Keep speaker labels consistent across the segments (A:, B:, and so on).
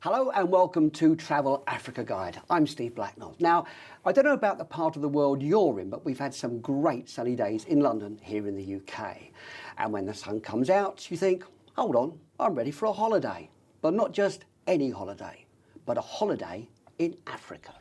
A: Hello and welcome to Travel Africa Guide. I'm Steve Blacknell. Now, I don't know about the part of the world you're in, but we've had some great sunny days in London here in the UK. And when the sun comes out, you think, hold on, I'm ready for a holiday. But not just any holiday, but a holiday in Africa.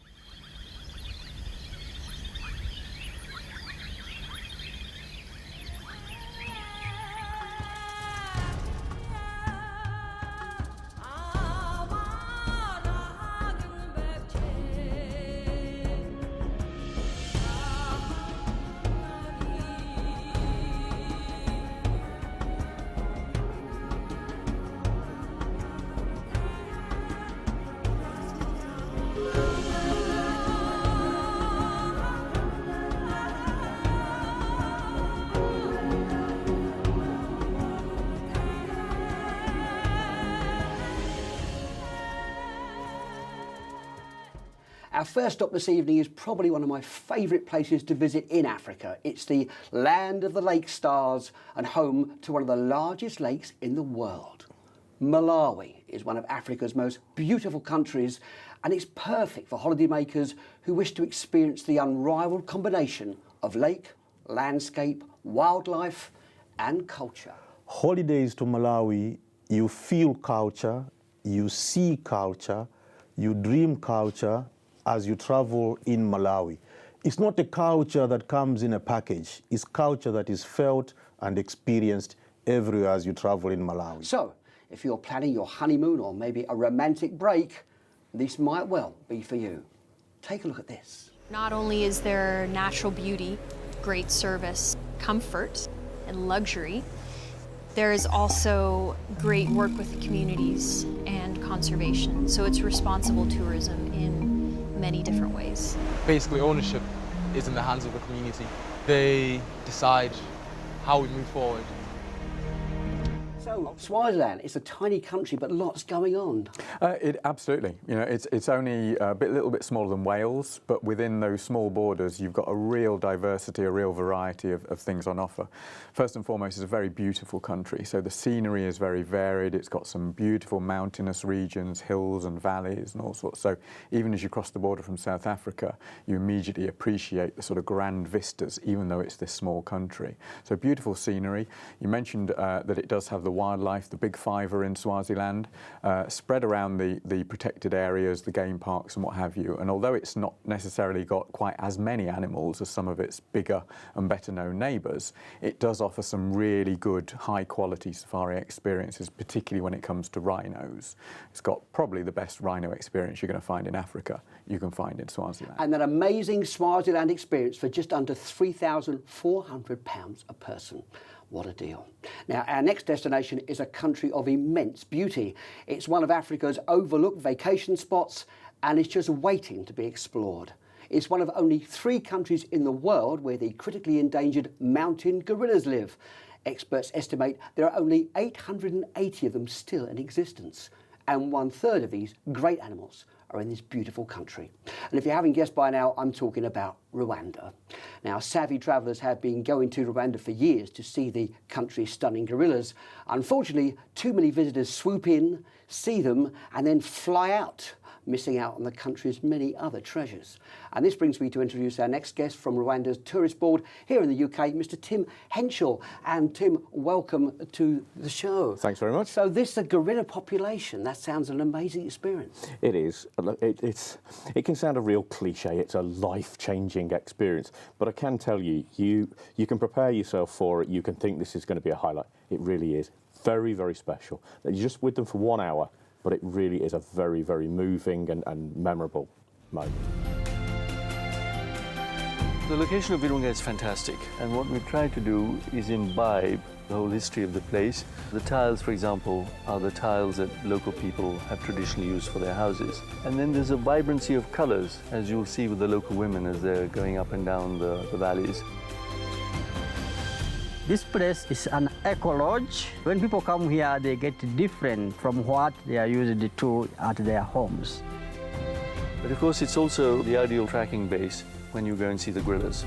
A: Our first stop this evening is probably one of my favourite places to visit in Africa. It's the land of the lake stars and home to one of the largest lakes in the world. Malawi is one of Africa's most beautiful countries, and it's perfect for holidaymakers who wish to experience the unrivaled combination of lake, landscape, wildlife and culture.
B: Holidays to Malawi, you feel culture, you see culture, you dream culture as you travel in Malawi. It's not a culture that comes in a package. It's culture that is felt and experienced everywhere as you travel in Malawi.
A: So, if you're planning your honeymoon or maybe a romantic break, this might well be for you. Take a look at this.
C: Not only is there natural beauty, great service, comfort, and luxury, there is also great work with the communities and conservation. So it's responsible tourism in many different ways.
D: Basically, ownership is in the hands of the community. They decide how we move forward.
A: So, Swaziland, it's a tiny country, but lots going on.
E: Absolutely. You know, it's only a little bit smaller than Wales, but within those small borders, you've got a real diversity, a real variety of things on offer. First and foremost, it's a very beautiful country. So the scenery is very varied. It's got some beautiful mountainous regions, hills and valleys and all sorts. So even as you cross the border from South Africa, you immediately appreciate the sort of grand vistas, even though it's this small country. So beautiful scenery. You mentioned that it does have the wildlife, the big five are in Swaziland, spread around the protected areas, the game parks and what have you. And although it's not necessarily got quite as many animals as some of its bigger and better known neighbours, it does offer some really good high quality safari experiences, particularly when it comes to rhinos. It's got probably the best rhino experience you're going to find in Africa, you can find in Swaziland.
A: And that amazing Swaziland experience for just under £3,400 a person. What a deal. Now, our next destination is a country of immense beauty. It's one of Africa's overlooked vacation spots, and it's just waiting to be explored. It's one of only 3 countries in the world where the critically endangered mountain gorillas live. Experts estimate there are only 880 of them still in existence, and 1/3 of these great animals are in this beautiful country. And if you haven't guessed by now, I'm talking about Rwanda. Now, savvy travellers have been going to Rwanda for years to see the country's stunning gorillas. Unfortunately, too many visitors swoop in, see them, and then fly out, missing out on the country's many other treasures. And this brings me to introduce our next guest from Rwanda's tourist board here in the UK, Mr. Tim Henschel. And Tim, welcome to the show.
F: Thanks very much.
A: So this is a gorilla population. That sounds an amazing experience.
F: It is. It can sound a real cliche. It's a life-changing experience. But I can tell you, you can prepare yourself for it. You can think this is going to be a highlight. It really is. Very, very special. You're just with them for 1 hour, but it really is a very, very moving and memorable moment.
G: The location of Virunga is fantastic, and what we've tried to do is imbibe the whole history of the place. The tiles, for example, are the tiles that local people have traditionally used for their houses. And then there's a vibrancy of colors, as you'll see with the local women as they're going up and down the valleys.
H: This place is an eco lodge. When people come here, they get different from what they are used to at their homes.
G: But of course, it's also the ideal tracking base when you go and see the gorillas.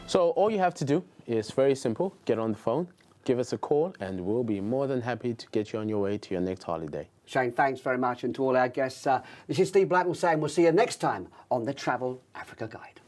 I: So all you have to do is very simple. Get on the phone, give us a call and we'll be more than happy to get you on your way to your next holiday.
A: Shane, thanks very much. And to all our guests, this is Steve Blackwell saying we'll see you next time on the Travel Africa Guide.